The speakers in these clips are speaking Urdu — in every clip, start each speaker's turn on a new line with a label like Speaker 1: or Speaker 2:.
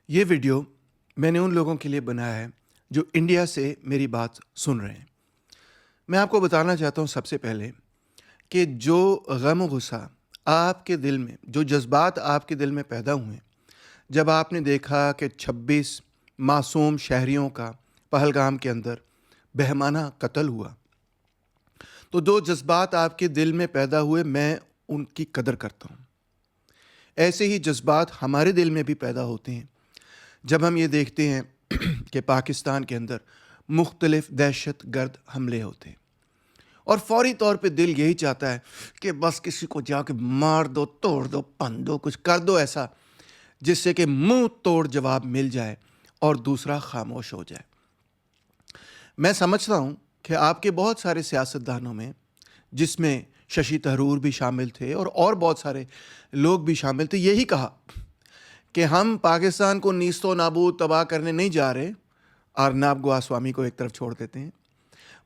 Speaker 1: یہ ویڈیو میں نے ان لوگوں کے لیے بنایا ہے جو انڈیا سے میری بات سن رہے ہیں۔ میں آپ کو بتانا چاہتا ہوں سب سے پہلے کہ جو غم و غصہ آپ کے دل میں، جو جذبات آپ کے دل میں پیدا ہوئے جب آپ نے دیکھا کہ 26 معصوم شہریوں کا پہلگام کے اندر بہیمانہ قتل ہوا، تو جو جذبات آپ کے دل میں پیدا ہوئے میں ان کی قدر کرتا ہوں۔ ایسے ہی جذبات ہمارے دل میں بھی پیدا ہوتے ہیں جب ہم یہ دیکھتے ہیں کہ پاکستان کے اندر مختلف دہشت گرد حملے ہوتے ہیں، اور فوری طور پہ دل یہی چاہتا ہے کہ بس کسی کو جا کے مار دو، توڑ دو، پن دو، کچھ کر دو ایسا جس سے کہ منہ توڑ جواب مل جائے اور دوسرا خاموش ہو جائے۔ میں سمجھتا ہوں کہ آپ کے بہت سارے سیاستدانوں میں، جس میں ششی تھرور بھی شامل تھے اور بہت سارے لوگ بھی شامل تھے، یہی کہا کہ ہم پاکستان کو نیست و نابود تباہ کرنے نہیں جا رہے، ارنب گوسوامی کو ایک طرف چھوڑ دیتے ہیں،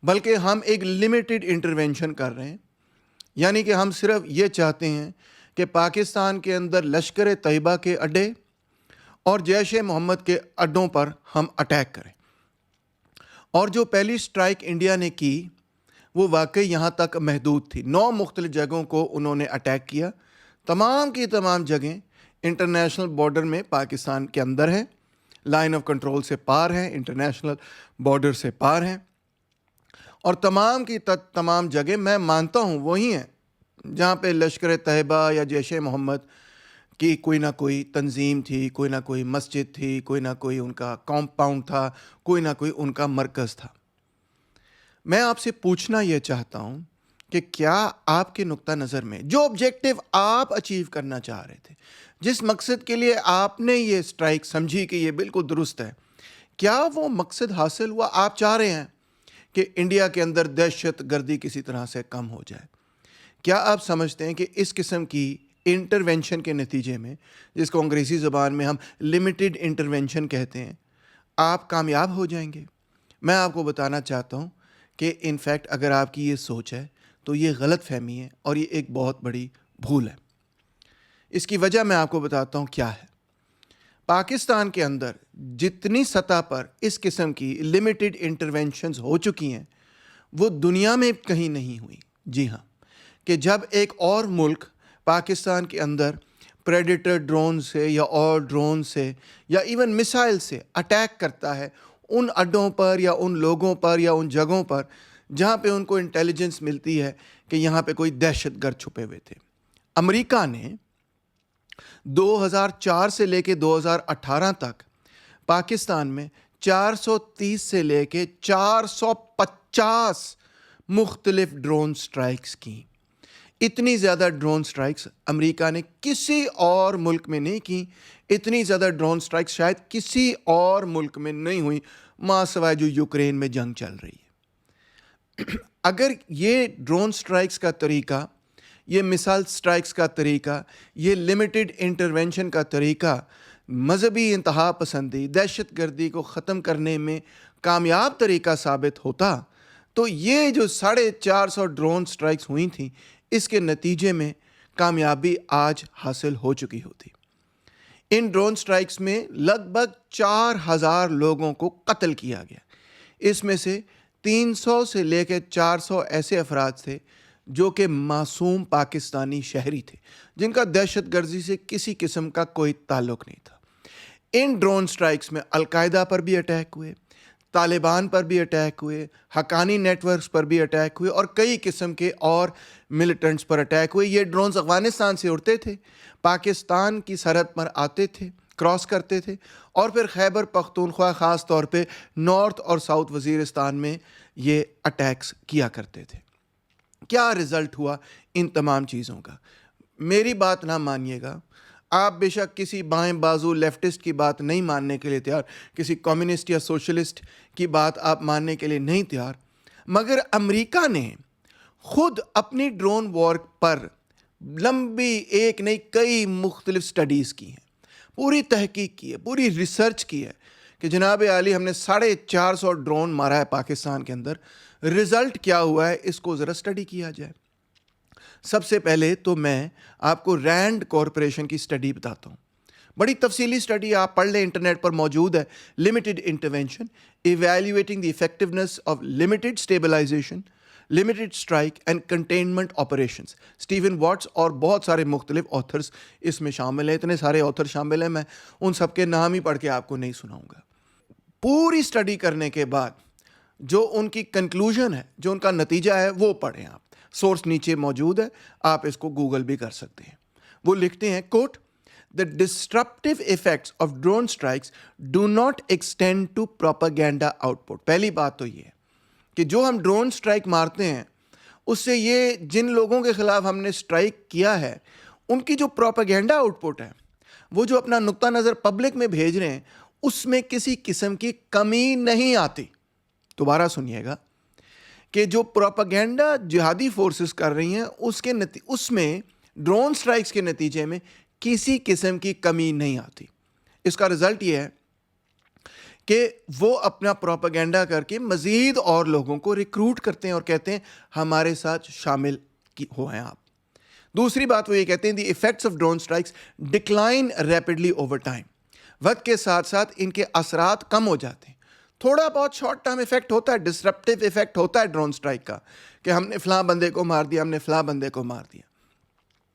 Speaker 1: بلکہ ہم ایک لمیٹڈ انٹرونشن کر رہے ہیں۔ یعنی کہ ہم صرف یہ چاہتے ہیں کہ پاکستان کے اندر لشکر طیبہ کے اڈے اور جیش محمد کے اڈوں پر ہم اٹیک کریں۔ اور جو پہلی سٹرائک انڈیا نے کی وہ واقعی یہاں تک محدود تھی۔ 9 مختلف جگہوں کو انہوں نے اٹیک کیا۔ تمام کی تمام جگہیں انٹرنیشنل بارڈر میں پاکستان کے اندر ہیں، لائن آف کنٹرول سے پار ہیں، انٹرنیشنل بارڈر سے پار ہیں، اور تمام کی تمام جگہ میں مانتا ہوں وہی ہیں جہاں پہ لشکر طیبہ یا جیش محمد کی کوئی نہ کوئی تنظیم تھی، کوئی نہ کوئی مسجد تھی، کوئی نہ کوئی ان کا کمپاؤنڈ تھا، کوئی نہ کوئی ان کا مرکز تھا۔ میں آپ سے پوچھنا یہ چاہتا ہوں کہ کیا آپ کے نقطہ نظر میں جو آبجیکٹو آپ اچیو کرنا چاہ رہے تھے، جس مقصد کے لیے آپ نے یہ سٹرائک سمجھی کہ یہ بالکل درست ہے، کیا وہ مقصد حاصل ہوا؟ آپ چاہ رہے ہیں کہ انڈیا کے اندر دہشت گردی کسی طرح سے کم ہو جائے؟ کیا آپ سمجھتے ہیں کہ اس قسم کی انٹرونشن کے نتیجے میں، جس کو انگریزی زبان میں ہم لمیٹڈ انٹرونشن کہتے ہیں، آپ کامیاب ہو جائیں گے؟ میں آپ کو بتانا چاہتا ہوں کہ انفیکٹ اگر آپ کی یہ سوچ ہے تو یہ غلط فہمی ہے اور یہ ایک بہت بڑی بھول ہے۔ اس کی وجہ میں آپ کو بتاتا ہوں کیا ہے۔ پاکستان کے اندر جتنی سطح پر اس قسم کی لمیٹڈ انٹرونشنز ہو چکی ہیں وہ دنیا میں کہیں نہیں ہوئی۔ جی ہاں، کہ جب ایک اور ملک پاکستان کے اندر پریڈیٹر ڈرون سے یا اور ڈرون سے یا ایون میسائل سے اٹیک کرتا ہے ان اڈوں پر یا ان لوگوں پر یا ان جگہوں پر جہاں پہ ان کو انٹیلیجنس ملتی ہے کہ یہاں پہ کوئی دہشت گرد چھپے ہوئے تھے۔ امریکہ نے 2004 سے لے کے 2018 تک پاکستان میں 430 سے لے کے 450 مختلف ڈرون سٹرائکس کی۔ اتنی زیادہ ڈرون سٹرائکس امریکہ نے کسی اور ملک میں نہیں کی، اتنی زیادہ ڈرون سٹرائکس شاید کسی اور ملک میں نہیں ہوئی ماں سوائے جو یوکرین میں جنگ چل رہی ہے۔ اگر یہ ڈرون سٹرائکس کا طریقہ، یہ مثال سٹرائکس کا طریقہ، یہ لمیٹڈ انٹرونشن کا طریقہ مذہبی انتہا پسندی، دہشت گردی کو ختم کرنے میں کامیاب طریقہ ثابت ہوتا تو یہ جو 450 ڈرون سٹرائکس ہوئی تھیں اس کے نتیجے میں کامیابی آج حاصل ہو چکی ہوتی۔ ان ڈرون سٹرائکس میں لگ بھگ 4000 لوگوں کو قتل کیا گیا۔ اس میں سے 300 سے لے کے 400 ایسے افراد تھے جو کہ معصوم پاکستانی شہری تھے، جن کا دہشت گردی سے کسی قسم کا کوئی تعلق نہیں تھا۔ ان ڈرون سٹرائکس میں القاعدہ پر بھی اٹیک ہوئے، طالبان پر بھی اٹیک ہوئے، حقانی نیٹ ورکس پر بھی اٹیک ہوئے، اور کئی قسم کے اور ملیٹنٹس پر اٹیک ہوئے۔ یہ ڈرونز افغانستان سے اڑتے تھے، پاکستان کی سرحد پر آتے تھے، کراس کرتے تھے، اور پھر خیبر پختونخوا خاص طور پہ نارتھ اور ساؤتھ وزیرستان میں یہ اٹیکس کیا کرتے تھے۔ کیا رزلٹ ہوا ان تمام چیزوں کا؟ میری بات نہ مانیے گا، آپ بے شک کسی بائیں بازو لیفٹسٹ کی بات نہیں ماننے کے لیے تیار، کسی کمیونسٹ یا سوشلسٹ کی بات آپ ماننے کے لیے نہیں تیار، مگر امریکہ نے خود اپنی ڈرون وار پر لمبی ایک نہیں کئی مختلف سٹڈیز کی ہیں، پوری تحقیق کی ہے، پوری ریسرچ کی ہے کہ جناب عالی ہم نے 450 ڈرون مارا ہے پاکستان کے اندر، رزلٹ کیا ہوا ہے اس کو ذرا سٹڈی کیا جائے۔ سب سے پہلے تو میں آپ کو رینڈ کارپوریشن کی سٹڈی بتاتا ہوں۔ بڑی تفصیلی اسٹڈی آپ پڑھ لیں، انٹرنیٹ پر موجود ہے. Limited intervention evaluating the effectiveness of limited stabilisation, limited strike and containment operations. Steven what's اور بہت سارے مختلف آتھرس اس میں شامل ہیں. اتنے سارے آتھر شامل ہیں، میں ان سب کے نام ہی پڑھ کے آپ کو نہیں سناؤں گا. پوری اسٹڈی کرنے کے بعد جو ان کی کنکلوژن ہے، جو ان کا نتیجہ ہے، وہ پڑھیں آپ. سورس نیچے موجود ہے، آپ اس کو گوگل بھی کر سکتے ہیں. وہ لکھتے ہیں کوٹ: The disruptive effects of drone strikes do not extend to propaganda output. پہلی بات تو یہ ہے کہ جو ہم ڈرون سٹرائک مارتے ہیں، اس سے یہ جن لوگوں کے خلاف ہم نے سٹرائک کیا ہے، ان کی جو پروپیگنڈا آؤٹ پٹ ہے، وہ جو اپنا نقطہ نظر پبلک میں بھیج رہے ہیں، اس میں کسی قسم کی کمی نہیں آتی. دوبارہ سنیے گا کہ جو پروپیگنڈا جہادی فورسز کر رہی ہیں، اس میں ڈرون سٹرائکس کے نتیجے میں کسی قسم کی کمی نہیں آتی. اس کا رزلٹ یہ ہے کہ وہ اپنا پروپیگنڈا کر کے مزید اور لوگوں کو ریکروٹ کرتے ہیں اور کہتے ہیں ہمارے ساتھ شامل ہو ہیں آپ. دوسری بات وہ یہ کہتے ہیں the effects of drone strikes decline rapidly over time. وقت کے ساتھ ساتھ ان کے اثرات کم ہو جاتے ہیں. تھوڑا بہت شارٹ ٹرم ایفیکٹ ہوتا ہے، ڈسرپٹیو ایفیکٹ ہوتا ہے ڈرون اسٹرائک کا، کہ ہم نے فلاں بندے کو مار دیا، ہم نے فلاں بندے کو مار دیا.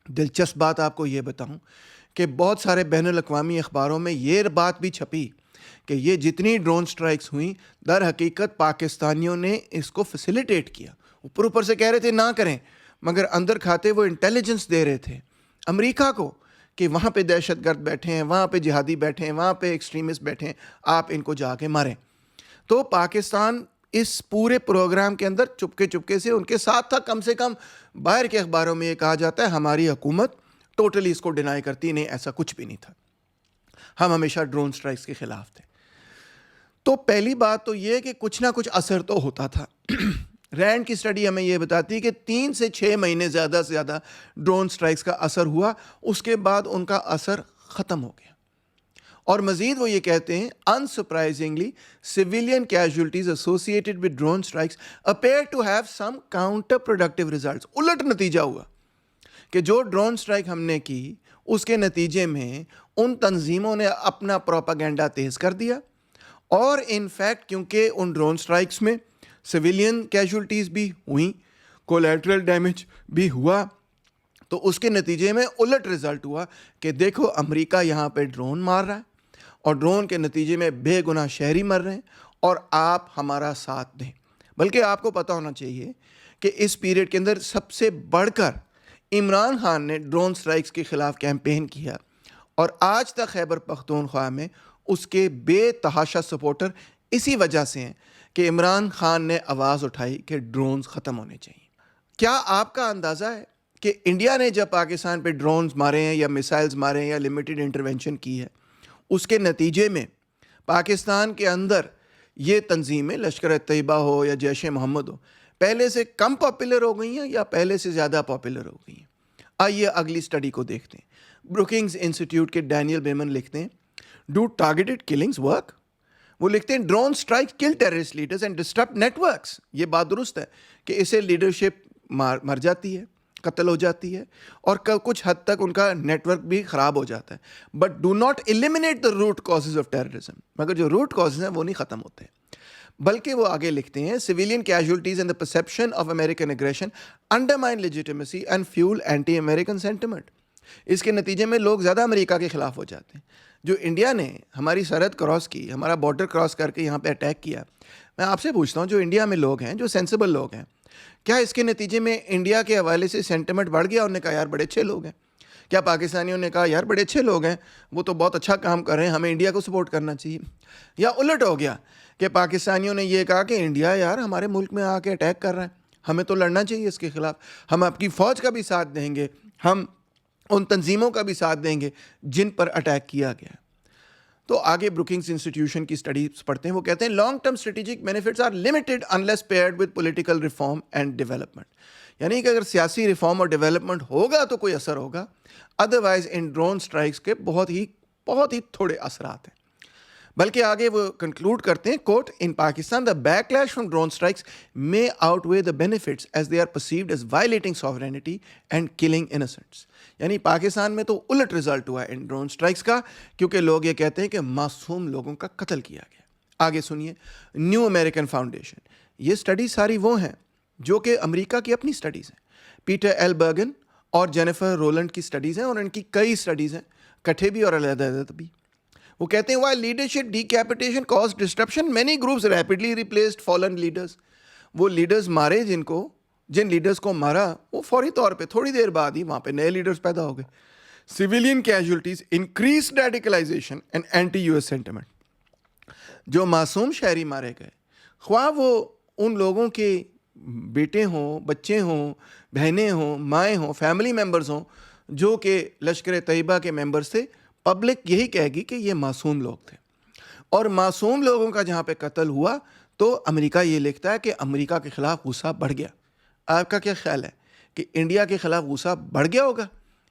Speaker 1: دلچسپ بات آپ کو یہ بتاؤں کہ بہت سارے بین الاقوامی اخباروں میں یہ بات بھی چھپی کہ یہ جتنی ڈرون سٹرائکس ہوئیں، در حقیقت پاکستانیوں نے اس کو فیسیلیٹیٹ کیا. اوپر سے کہہ رہے تھے نہ کریں، مگر اندر کھاتے وہ انٹیلیجنس دے رہے تھے امریکہ کو کہ وہاں پہ دہشت گرد بیٹھے ہیں، وہاں پہ جہادی بیٹھے ہیں، وہاں پہ ایکسٹریمسٹ بیٹھے ہیں، آپ ان کو جا کے ماریں. تو پاکستان اس پورے پروگرام کے اندر چپکے سے ان کے ساتھ تھا. کم سے کم باہر کے اخباروں میں یہ کہا جاتا ہے ہماری حکومت ٹوٹلی اس کو ڈینائی کرتی، نہیں ایسا کچھ بھی نہیں تھا، ہم ہمیشہ ڈرون سٹرائکس کے خلاف تھے. تو پہلی بات تو یہ کہ کچھ نہ کچھ اثر تو ہوتا تھا. رینڈ کی سٹڈی ہمیں یہ بتاتی ہے کہ 3 سے 6 مہینے زیادہ سے زیادہ ڈرون سٹرائکس کا اثر ہوا، اس کے بعد ان کا اثر ختم ہو گیا. اور مزید وہ یہ کہتے ہیں unsurprisingly civilian casualties associated with drone strikes appear to have some counterproductive results. الٹ نتیجہ ہوا کہ جو ڈرون سٹرائک ہم نے کی، اس کے نتیجے میں ان تنظیموں نے اپنا پروپیگنڈا تیز کر دیا، اور انفیکٹ کیونکہ ان ڈرون سٹرائکس میں سویلین کیجولٹیز بھی ہوئیں، کولیٹرل ڈیمیج بھی ہوا، تو اس کے نتیجے میں الٹ رزلٹ ہوا کہ دیکھو امریکہ یہاں پہ ڈرون مار رہا ہے اور ڈرون کے نتیجے میں بے گناہ شہری مر رہے ہیں اور آپ ہمارا ساتھ دیں. بلکہ آپ کو پتہ ہونا چاہیے کہ اس پیریڈ کے اندر سب سے بڑھ کر عمران خان نے ڈرون سٹرائکس کے خلاف کیمپین کیا، اور آج تک خیبر پختونخوا میں اس کے بے تحاشا سپورٹر اسی وجہ سے ہیں کہ عمران خان نے آواز اٹھائی کہ ڈرونز ختم ہونے چاہیے. کیا آپ کا اندازہ ہے کہ انڈیا نے جب پاکستان پہ ڈرونز مارے ہیں یا میسائلز مارے ہیں یا لمیٹڈ انٹرونشن کی ہے، اس کے نتیجے میں پاکستان کے اندر یہ تنظیمیں لشکر طیبہ ہو یا جیش محمد ہو، پہلے سے کم پاپولر ہو گئی ہیں یا پہلے سے زیادہ پاپولر ہو گئی ہیں؟ آئیے اگلی سٹڈی کو دیکھتے ہیں. بروکنگز انسٹیٹیوٹ کے ڈینیل بیمن لکھتے ہیں ڈو ٹارگیٹڈ کلنگز ورک. وہ لکھتے ہیں drone strike kill terrorist leaders and disturb networks. یہ بات درست ہے کہ اسے لیڈرشپ مر جاتی ہے، قتل ہو جاتی ہے، اور کچھ حد تک ان کا نیٹ ورک بھی خراب ہو جاتا ہے. But do not eliminate the root causes of terrorism. مگر جو روٹ کازز ہیں وہ نہیں ختم ہوتے. بلکہ وہ آگے لکھتے ہیں civilian casualties and the perception of American aggression undermine legitimacy and fuel anti American sentiment. اس کے نتیجے میں لوگ زیادہ امریکہ کے خلاف ہو جاتے ہیں. جو انڈیا نے ہماری سرحد کراس کی، ہمارا بارڈر کراس کر کے یہاں پہ اٹیک کیا، میں آپ سے پوچھتا ہوں جو انڈیا میں لوگ ہیں، جو سینسیبل لوگ ہیں، کیا اس کے نتیجے میں انڈیا کے حوالے سے سینٹیمنٹ بڑھ گیا؟ انہوں نے کہا یار بڑے اچھے لوگ ہیں. کیا پاکستانیوں نے کہا یار بڑے اچھے لوگ ہیں، وہ تو بہت اچھا کام کر رہے ہیں، ہمیں انڈیا کو سپورٹ کرنا چاہیے؟ یا الٹ ہو گیا کہ پاکستانیوں نے یہ کہا کہ انڈیا یار ہمارے ملک میں آ کے اٹیک کر رہا ہے، ہمیں تو لڑنا چاہیے اس کے خلاف، ہم آپ کی فوج کا بھی ساتھ دیں گے، ہم ان تنظیموں کا بھی ساتھ دیں گے جن پر اٹیک کیا گیا. تو آگے بروکنگز انسٹیٹیوشن کی سٹڈیز پڑھتے ہیں. وہ کہتے ہیں long term strategic benefits are limited unless paired with political reform and development. یعنی کہ اگر سیاسی ریفارم اور ڈیولپمنٹ ہوگا تو کوئی اثر ہوگا، ادروائز ان ڈرون سٹرائکس کے بہت ہی تھوڑے اثرات ہیں. بلکہ آگے وہ کنکلوڈ کرتے ہیں quote in Pakistan the backlash from drone strikes may outweigh the benefits as they are perceived as violating sovereignty and killing innocents. یعنی پاکستان میں تو الٹ رزلٹ ہوا ہے ان ڈرون اسٹرائکس کا, کیونکہ لوگ یہ کہتے ہیں کہ معصوم لوگوں کا قتل کیا گیا. آگے سنیے, نیو امریکن فاؤنڈیشن, یہ اسٹڈی ساری وہ ہیں جو کہ امریکہ کی اپنی اسٹڈیز ہیں. پیٹر ایل برگن اور جینیفر رولنڈ کی اسٹڈیز ہیں, اور ان کی کئی اسٹڈیز ہیں, کٹھے بھی اور علیحدہ بھی. وہ کہتے ہیں while leadership decapitation caused disruption many groups rapidly replaced fallen leaders. وہ لیڈرز مارے جن لیڈرز کو مارا وہ فوری طور پہ تھوڑی دیر بعد ہی وہاں پہ نئے لیڈرز پیدا ہو گئے. civilian casualties increased radicalization and anti-US sentiment. جو معصوم شہری مارے گئے, خواہ وہ ان لوگوں کے بیٹے ہوں, بچے ہوں, بہنیں ہوں, مائیں ہوں, فیملی ممبرز ہوں جو کہ لشکر طیبہ کے ممبرز تھے, پبلک یہی کہے گی کہ یہ معصوم لوگ تھے. اور معصوم لوگوں کا جہاں پہ قتل ہوا تو امریکہ یہ لکھتا ہے کہ امریکہ کے خلاف غصہ بڑھ گیا. آپ کا کیا خیال ہے کہ انڈیا کے خلاف غصہ بڑھ گیا ہوگا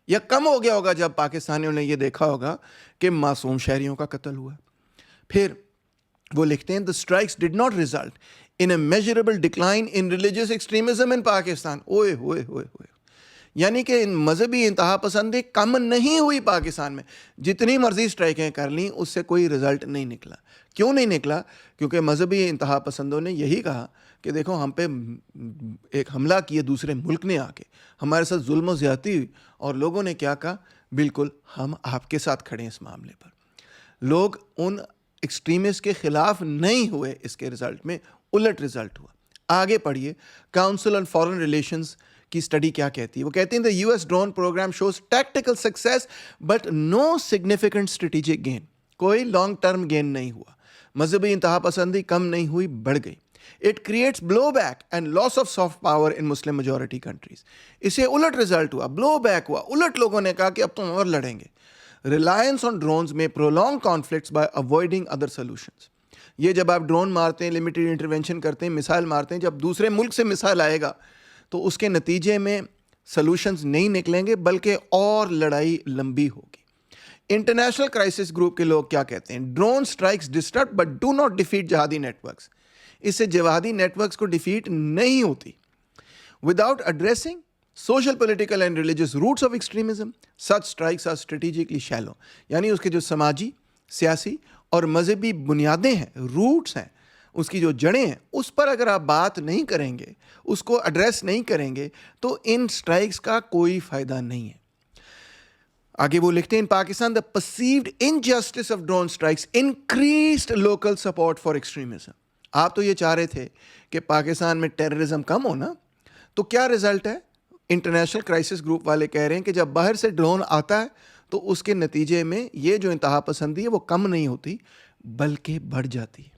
Speaker 1: یا کم ہو گیا ہوگا جب پاکستانیوں نے یہ دیکھا ہوگا کہ معصوم شہریوں کا قتل ہوا؟ پھر وہ لکھتے ہیں the strikes did not result in a measurable decline in religious extremism in Pakistan. اوئے ہوئے ہوئے ہوئے, یعنی کہ مذہبی انتہا پسندی کم نہیں ہوئی پاکستان میں. جتنی مرضی اسٹرائکیں کر لیں اس سے کوئی رزلٹ نہیں نکلا. کیوں نہیں نکلا؟ کیونکہ مذہبی انتہا پسندوں نے یہی کہا کہ دیکھو ہم پہ ایک حملہ کیا دوسرے ملک نے, آ کے ہمارے ساتھ ظلم و زیادتی ہوئی, اور لوگوں نے کیا کہا, بالکل ہم آپ کے ساتھ کھڑے ہیں اس معاملے پر. لوگ ان ایکسٹریمسٹ کے خلاف نہیں ہوئے, اس کے رزلٹ میں الٹ رزلٹ ہوا. آگے پڑھیے, کاؤنسل آن فارن ریلیشنز کی اسٹڈی کیا کہتی ہے. وہ کہتے ہیں the US drone program shows tactical success but no significant strategic gain. کوئی لانگ ٹرم گین نہیں ہوا. مذہبی انتہا پسندی کم نہیں ہوئی, بڑھ گئی. It creates blowback and loss of soft power in Muslim majority countries. اسے الٹ رزلٹ ہوا, بلو بیک ہوا, الٹ لوگوں نے کہا کہ اب تم اور لڑیں گے. ریلائنس آن ڈرونز میں prolonging conflicts by avoiding other solutions. یہ جب آپ ڈرون مارتے ہیں, لمیٹڈ انٹرونشن کرتے ہیں, مسائل مارتے ہیں, جب دوسرے ملک سے مسائل آئے گا تو اس کے نتیجے میں سلوشنز نہیں نکلیں گے بلکہ اور لڑائی لمبی ہوگی. انٹرنیشنل کرائسس گروپ کے لوگ کیا کہتے ہیں, drone strikes disturb but do not defeat jihadi networks. اس سے جہادی نیٹ ورکس کو ڈیفیٹ نہیں ہوتی. Without addressing social political and religious roots of extremism such strikes are strategically shallow. یعنی اس کے جو سماجی, سیاسی اور مذہبی بنیادیں ہیں, روٹس ہیں, اس کی جو جڑیں ہیں, اس پر اگر آپ بات نہیں کریں گے, اس کو ایڈریس نہیں کریں گے, تو ان اسٹرائکس کا کوئی فائدہ نہیں ہے. آگے وہ لکھتے ہیں, in Pakistan the perceived injustice of drone strikes increased local support for extremism. آپ تو یہ چاہ رہے تھے کہ پاکستان میں ٹیررزم کم ہونا, تو کیا رزلٹ ہے؟ انٹرنیشنل کرائسس گروپ والے کہہ رہے ہیں کہ جب باہر سے ڈرون آتا ہے تو اس کے نتیجے میں یہ جو انتہا پسندی ہے وہ کم نہیں ہوتی بلکہ بڑھ جاتی ہے.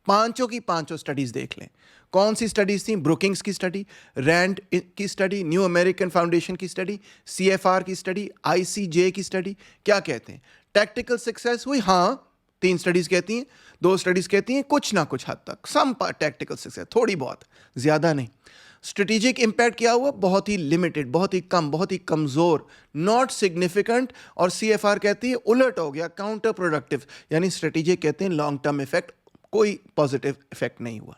Speaker 1: پانچوں کی پانچوں سٹڈیز دیکھ لیں. کون سی سٹڈیز تھیں؟ بروکنگز کی سٹڈی, رینڈ کی سٹڈی, نیو امریکن فاؤنڈیشن کی سٹڈی, CFR کی سٹڈی, ICJ کی سٹڈی. کیا کہتے ہیں؟ ٹیکٹیکل سکسیس ہوئی, ہاں 3 سٹڈیز کہتی ہیں, 2 سٹڈیز کہتی ہیں کچھ نہ کچھ حد تک, سم ٹیکٹیکل سکسیس, تھوڑی بہت, زیادہ نہیں. اسٹریٹجک امپیکٹ کیا ہوا؟ بہت ہی لمیٹڈ, بہت ہی کم, بہت ہی کمزور, ناٹ سگنیفیکنٹ. اور CFR کہتی ہے الٹ ہو گیا, کاؤنٹر پروڈکٹیو. یعنی اسٹریٹجک کہتے ہیں لانگ ٹرم افیکٹ, کوئی پازیٹیو افیکٹ نہیں ہوا.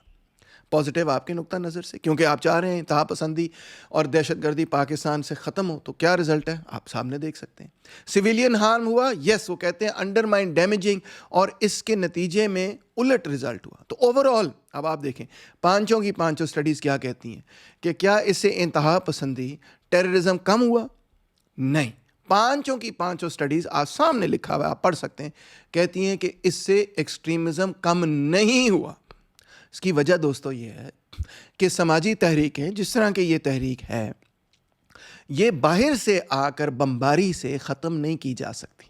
Speaker 1: پازیٹیو آپ کے نقطہ نظر سے, کیونکہ آپ چاہ رہے ہیں انتہا پسندی اور دہشت گردی پاکستان سے ختم ہو, تو کیا رزلٹ ہے آپ سامنے دیکھ سکتے ہیں. سویلین ہارم ہوا, یس, وہ کہتے ہیں انڈرمائن ڈیمیجنگ, اور اس کے نتیجے میں الٹ رزلٹ ہوا. تو اوور آل اب آپ دیکھیں پانچوں کی پانچوں سٹڈیز کیا کہتی ہیں کہ کیا اس سے انتہا پسندی, ٹیررزم کم ہوا؟ نہیں. پانچوں کی پانچوں سٹڈیز آپ سامنے لکھا ہوا ہے, آپ پڑھ سکتے ہیں, کہتی ہیں کہ اس سے ایکسٹریمزم کم نہیں ہوا. اس کی وجہ دوستو یہ ہے کہ سماجی تحریکیں جس طرح کہ یہ تحریک ہے, یہ باہر سے آ کر بمباری سے ختم نہیں کی جا سکتی,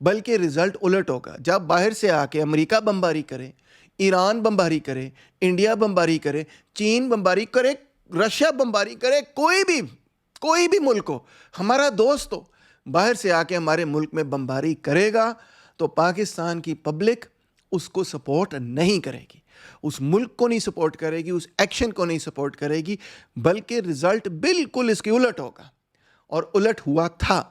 Speaker 1: بلکہ رزلٹ الٹ ہوگا. جب باہر سے آ کے امریکہ بمباری کرے, ایران بمباری کرے, انڈیا بمباری کرے, چین بمباری کرے, رشیا بمباری کرے, کوئی بھی ملک ہو, ہمارا دوست ہو, باہر سے آ کے ہمارے ملک میں بمباری کرے گا, تو پاکستان کی پبلک اس کو سپورٹ نہیں کرے گی, اس ملک کو نہیں سپورٹ کرے گی, اس ایکشن کو نہیں سپورٹ کرے گی, بلکہ رزلٹ بالکل اس کی الٹ ہوگا. اور الٹ ہوا تھا.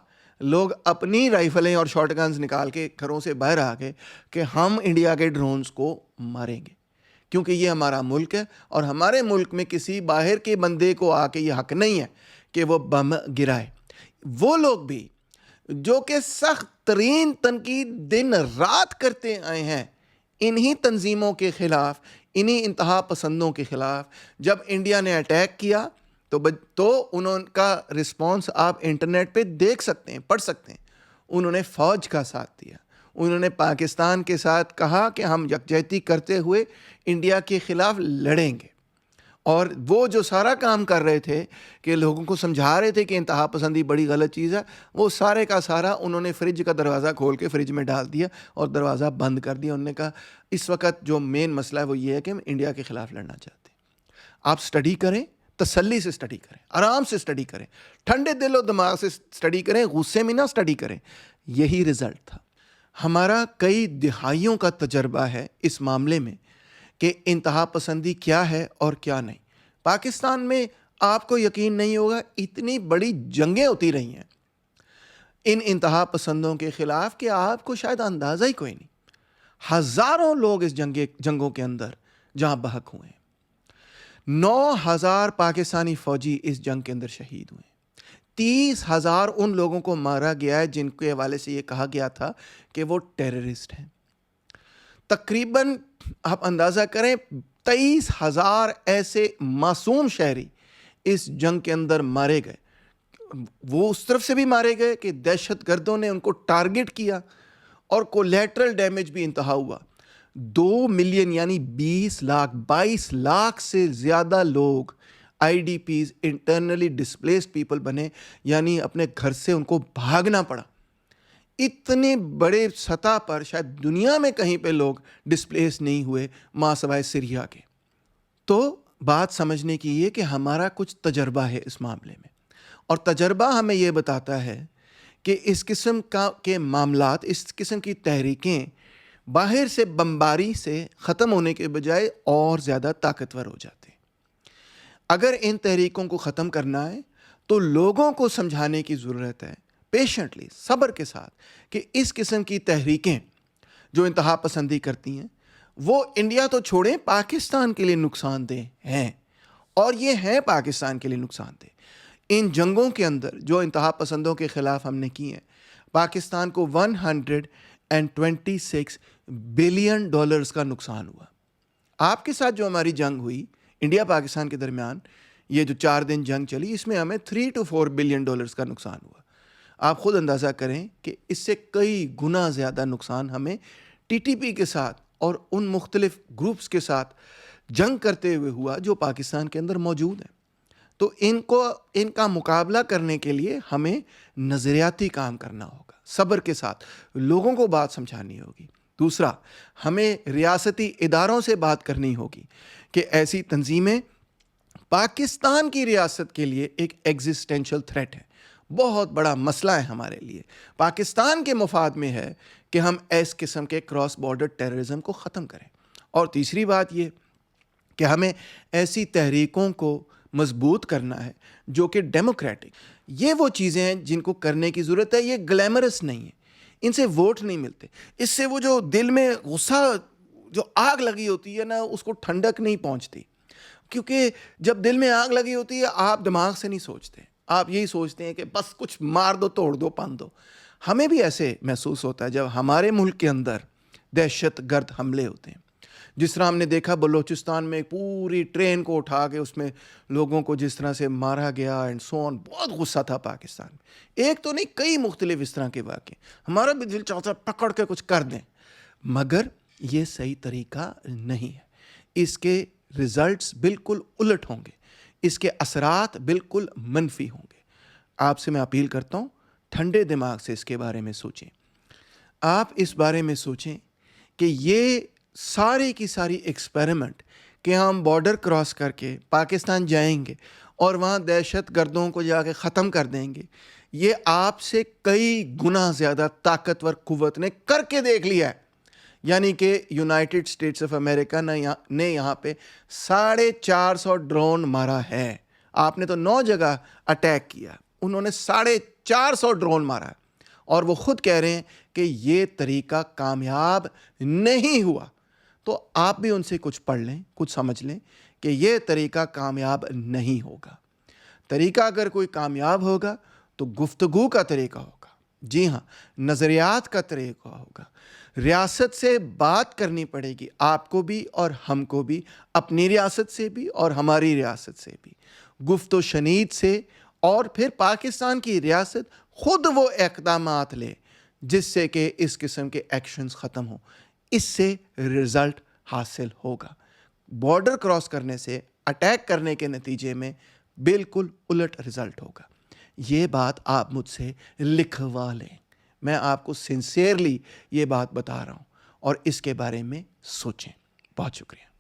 Speaker 1: لوگ اپنی رائفلیں اور شارٹ گنز نکال کے گھروں سے باہر آ گئے کہ ہم انڈیا کے ڈرونز کو ماریں گے، کیونکہ یہ ہمارا ملک ہے اور ہمارے ملک میں کسی باہر کے بندے کو آ کے یہ حق نہیں ہے کہ وہ بم گرائے۔ وہ لوگ بھی جو کہ سخت ترین تنقید دن رات کرتے آئے ہیں انہی تنظیموں کے خلاف، انہی انتہا پسندوں کے خلاف، جب انڈیا نے اٹیک کیا تو انہوں کا رسپانس آپ انٹرنیٹ پہ دیکھ سکتے ہیں، پڑھ سکتے ہیں۔ انہوں نے فوج کا ساتھ دیا، انہوں نے پاکستان کے ساتھ کہا کہ ہم یکجہتی کرتے ہوئے انڈیا کے خلاف لڑیں گے، اور وہ جو سارا کام کر رہے تھے کہ لوگوں کو سمجھا رہے تھے کہ انتہا پسندی بڑی غلط چیز ہے، وہ سارے کا سارا انہوں نے فریج کا دروازہ کھول کے فریج میں ڈال دیا اور دروازہ بند کر دیا۔ انہوں نے کہا اس وقت جو مین مسئلہ ہے وہ یہ ہے کہ ہم انڈیا کے خلاف لڑنا چاہتے ہیں۔ آپ سٹڈی کریں، تسلی سے سٹڈی کریں، آرام سے سٹڈی کریں، ٹھنڈے دل و دماغ سے سٹڈی کریں، غصے میں نہ سٹڈی کریں۔ یہی رزلٹ تھا۔ ہمارا کئی دہائیوں کا تجربہ ہے اس معاملے میں کہ انتہا پسندی کیا ہے اور کیا نہیں۔ پاکستان میں آپ کو یقین نہیں ہوگا اتنی بڑی جنگیں ہوتی رہی ہیں ان انتہا پسندوں کے خلاف کہ آپ کو شاید اندازہ ہی کوئی نہیں۔ ہزاروں لوگ اس جنگوں کے اندر جہاں بحق ہوئے ہیں۔ 9,000 پاکستانی فوجی اس جنگ کے اندر شہید ہوئے ہیں۔ 30,000 ان لوگوں کو مارا گیا ہے جن کے حوالے سے یہ کہا گیا تھا کہ وہ ٹیررسٹ ہیں۔ تقریباً آپ اندازہ کریں 23,000 ایسے معصوم شہری اس جنگ کے اندر مارے گئے۔ وہ اس طرف سے بھی مارے گئے کہ دہشت گردوں نے ان کو ٹارگٹ کیا، اور کولیٹرل ڈیمیج بھی انتہا ہوا۔ 2 ملین یعنی 22 لاکھ سے زیادہ لوگ I D Ps, internally displaced people بنے، یعنی اپنے گھر سے ان کو بھاگنا پڑا۔ اتنے بڑے سطح پر شاید دنیا میں کہیں پہ لوگ ڈسپلیس نہیں ہوئے ماں سوائے سریا کے۔ تو بات سمجھنے کی یہ کہ ہمارا کچھ تجربہ ہے اس معاملے میں، اور تجربہ ہمیں یہ بتاتا ہے کہ اس قسم کے معاملات، اس قسم کی تحریکیں باہر سے بمباری سے ختم ہونے کے بجائے اور زیادہ طاقتور ہو جاتے ہیں۔ اگر ان تحریکوں کو ختم کرنا ہے تو لوگوں کو سمجھانے کی ضرورت ہے، پیشنٹلی، صبر کے ساتھ، کہ اس قسم کی تحریکیں جو انتہا پسندی کرتی ہیں وہ انڈیا تو چھوڑیں پاکستان کے لیے نقصان دہ ہیں، اور یہ ہیں پاکستان کے لیے نقصان دہ۔ ان جنگوں کے اندر جو انتہا پسندوں کے خلاف ہم نے کی ہیں، پاکستان کو $126 بلین کا نقصان ہوا۔ آپ کے ساتھ جو ہماری جنگ ہوئی انڈیا پاکستان کے درمیان، یہ جو 4 دن جنگ چلی، اس میں ہمیں $3 to $4 بلین کا نقصان ہوا۔ آپ خود اندازہ کریں کہ اس سے کئی گنا زیادہ نقصان ہمیں ٹی ٹی پی کے ساتھ اور ان مختلف گروپس کے ساتھ جنگ کرتے ہوئے ہوا جو پاکستان کے اندر موجود ہیں۔ تو ان کا مقابلہ کرنے کے لیے ہمیں نظریاتی کام کرنا ہوگا، صبر کے ساتھ لوگوں کو بات سمجھانی ہوگی۔ دوسرا، ہمیں ریاستی اداروں سے بات کرنی ہوگی کہ ایسی تنظیمیں پاکستان کی ریاست کے لیے ایک ایگزسٹینشل تھریٹ ہے، بہت بڑا مسئلہ ہے ہمارے لیے، پاکستان کے مفاد میں ہے کہ ہم اس قسم کے کراس بارڈر ٹیررزم کو ختم کریں۔ اور تیسری بات یہ کہ ہمیں ایسی تحریکوں کو مضبوط کرنا ہے جو کہ ڈیموکریٹک، یہ وہ چیزیں ہیں جن کو کرنے کی ضرورت ہے۔ یہ گلیمرس نہیں ہے، ان سے ووٹ نہیں ملتے، اس سے وہ جو دل میں غصہ، جو آگ لگی ہوتی ہے نا، اس کو ٹھنڈک نہیں پہنچتی، کیونکہ جب دل میں آگ لگی ہوتی ہے آپ دماغ سے نہیں سوچتے، آپ یہی سوچتے ہیں کہ بس کچھ مار دو، توڑ دو، پان دو۔ ہمیں بھی ایسے محسوس ہوتا ہے جب ہمارے ملک کے اندر دہشت گرد حملے ہوتے ہیں، جس طرح ہم نے دیکھا بلوچستان میں پوری ٹرین کو اٹھا کے اس میں لوگوں کو جس طرح سے مارا گیا اینڈ سو آن۔ بہت غصہ تھا پاکستان میں، ایک تو نہیں کئی مختلف اس طرح کے واقعے۔ ہمارا بھی دل چاہتا ہے پکڑ کے کچھ کر دیں، مگر یہ صحیح طریقہ نہیں ہے۔ اس کے ریزلٹس بالکل الٹ ہوں گے، اس کے اثرات بالکل منفی ہوں گے۔ آپ سے میں اپیل کرتا ہوں ٹھنڈے دماغ سے اس کے بارے میں سوچیں۔ آپ اس بارے میں سوچیں کہ یہ ساری کی ساری ایکسپیریمنٹ کہ ہم بارڈر کراس کر کے پاکستان جائیں گے اور وہاں دہشت گردوں کو جا کے ختم کر دیں گے، یہ آپ سے کئی گنا زیادہ طاقتور قوت نے کر کے دیکھ لیا ہے۔ یعنی کہ یونائٹڈ اسٹیٹس آف امریکہ نے یہاں پہ 450 ڈرون مارا ہے۔ آپ نے تو 9 جگہ اٹیک کیا، انہوں نے 450 ڈرون مارا ہے۔ اور وہ خود کہہ رہے ہیں کہ یہ طریقہ کامیاب نہیں ہوا، تو آپ بھی ان سے کچھ پڑھ لیں، کچھ سمجھ لیں کہ یہ طریقہ کامیاب نہیں ہوگا۔ طریقہ اگر کوئی کامیاب ہوگا تو گفتگو کا طریقہ ہوگا، جی ہاں، نظریات کا طریقہ ہوگا۔ ریاست سے بات کرنی پڑے گی آپ کو بھی اور ہم کو بھی، اپنی ریاست سے بھی اور ہماری ریاست سے بھی، گفت و شنید سے، اور پھر پاکستان کی ریاست خود وہ اقدامات لے جس سے کہ اس قسم کے ایکشنز ختم ہوں، اس سے رزلٹ حاصل ہوگا۔ بارڈر کراس کرنے سے، اٹیک کرنے کے نتیجے میں بالکل الٹ رزلٹ ہوگا۔ یہ بات آپ مجھ سے لکھوا لیں، میں آپ کو سنسیئرلی یہ بات بتا رہا ہوں، اور اس کے بارے میں سوچیں۔ بہت شکریہ۔